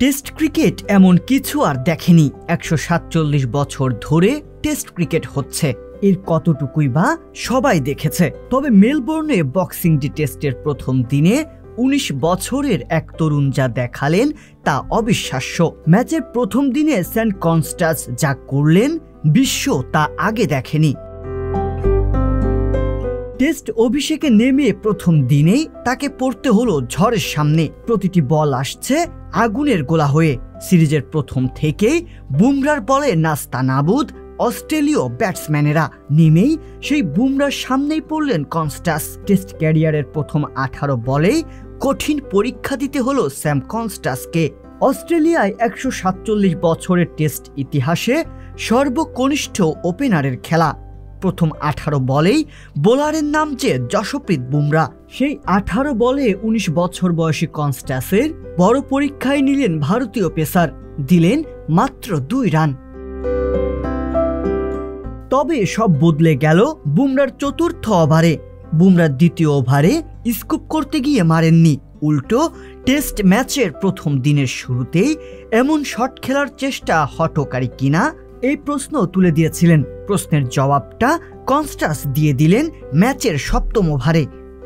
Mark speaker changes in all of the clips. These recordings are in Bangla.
Speaker 1: টেস্ট ক্রিকেট এমন কিছু আর দেখেনি। ১৪৭ বছর ধরে টেস্ট ক্রিকেট হচ্ছে, এর কতটুকুই বা সবাই দেখেছে। তবে মেলবোর্নে বক্সিং ডে টেস্টের প্রথম দিনে ১৯ বছরের এক তরুণ যা দেখালেন তা অবিশ্বাস্য। ম্যাচের প্রথম দিনে সেন্ট কনস্টাস যা করলেন বিশ্ব তা আগে দেখেনি। টেস্ট অভিষেকে নেমে প্রথম দিনেই তাকে পড়তে হলো ঝড়ের সামনে। প্রতিটি বল আসছে আগুনের গোলা হয়ে। সিরিজের প্রথম থেকেই বুমরার বলে নাস্তানাবুদ অস্ট্রেলীয় ব্যাটসম্যানেরা। নেমেই সেই বুমরার সামনেই পড়লেন কনস্টাস। টেস্ট ক্যারিয়ারের প্রথম ১৮ বলেই কঠিন পরীক্ষা দিতে হলো স্যাম কনস্টাসকে। অস্ট্রেলিয়ায় ১৪৭ বছরের টেস্ট ইতিহাসে সর্বকনিষ্ঠ ওপেনারের খেলা। প্রথম ১৮ বলেই বোলারের নাম যে যশপ্রীত বুমরা। সেই ১৮ বলে ১৯ বছর বয়সী কনস্টাসের বড় পরীক্ষায় নিলেন ভারতীয় পেসার, দিলেন মাত্র ২ রান। তবে সব বদলে গেল বুমরার চতুর্থ ওভারে। বুমরার দ্বিতীয় ওভারে স্কুপ করতে গিয়ে মারেননি, উল্টো টেস্ট ম্যাচের প্রথম দিনের শুরুতেই এমন শট খেলার চেষ্টা হঠকারী কিনা এই প্রশ্ন তুলে দিয়েছিলেন। প্রশ্নের জবাবটা কনস্টাস দিয়ে দিলেন ম্যাচের সপ্তম ওভারে।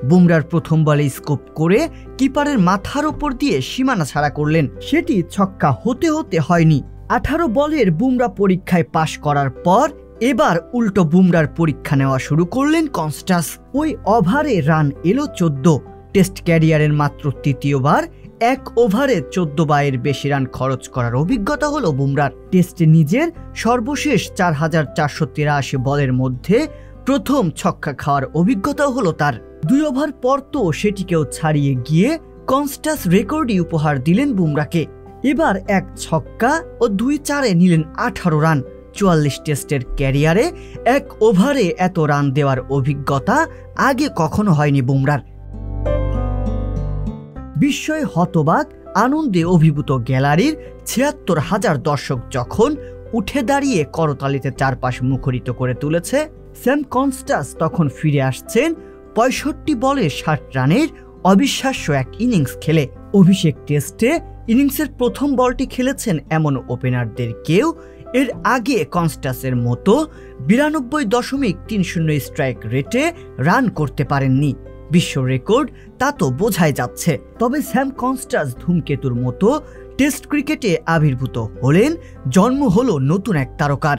Speaker 1: বুমরার প্রথম বলে স্কোপ করে কিপারের মাথার ওপর দিয়ে সীমানা ছাড়া করলেন। সেটি ছক্কা হতে হতে হয়নি। ১৮ বলের বুমরা পরীক্ষায় পাশ করার পর এবার উল্টো বুমরার পরীক্ষা নেওয়া শুরু করলেন কনস্টাস। ওই ওভারে রান এলো ১৪। টেস্ট ক্যারিয়ারের মাত্র তৃতীয়বার এক ওভারে ১৪ বা এর বেশি রান খরচ করার অভিজ্ঞতা হলো বুমরার। টেস্টে নিজের সর্বশেষ ৪,৪৮৩ বলের মধ্যে প্রথম ছক্কা খাওয়ার অভিজ্ঞতাও হলো তার। ২ ওভার পর তো সেটিকেও ছাড়িয়ে গিয়ে কনস্টাস রেকর্ডই উপহার দিলেন বুমরাকে। এবার এক ছক্কা ও ২ চারে নিলেন ১৮ রান। ৪৪ টেস্টের ক্যারিয়ারে এক ওভারে এত রান দেওয়ার অভিজ্ঞতা আগে কখনো হয়নি বুমরার। বিস্ময়ে হতবাক, আনন্দে অভিভূত গ্যালারির ৭৬,০০০ দর্শক যখন উঠে দাঁড়িয়ে করতালিতে চারপাশ মুখরিত করে তুলেছে, স্যাম কনস্টাস তখন ফিরে আসছেন ৬৫ বলে ৬০ রানের অবিশ্বাস্য এক ইনিংস খেলে। অভিষেক টেস্টে ইনিংসের প্রথম বলটি খেলেছেন এমন ওপেনারদের কেউ এর আগে কনস্টাসের মতো ৯২.৩০ স্ট্রাইক রেটে রান করতে পারেননি। বিশ্ব রেকর্ড তা তো বোঝাই যাচ্ছে। তবে স্যাম কনস্টাস ধূমকেতুর মতো টেস্ট ক্রিকেটে আবির্ভূত হলেন, জন্ম হলো নতুন এক তারকার।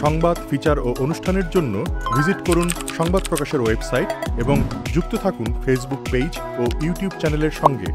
Speaker 2: সংবাদ, ফিচার ও অনুষ্ঠানের জন্য ভিজিট করুন সংবাদ প্রকাশের ওয়েবসাইট এবং যুক্ত থাকুন ফেসবুক পেজ ও ইউটিউব চ্যানেলের সঙ্গে।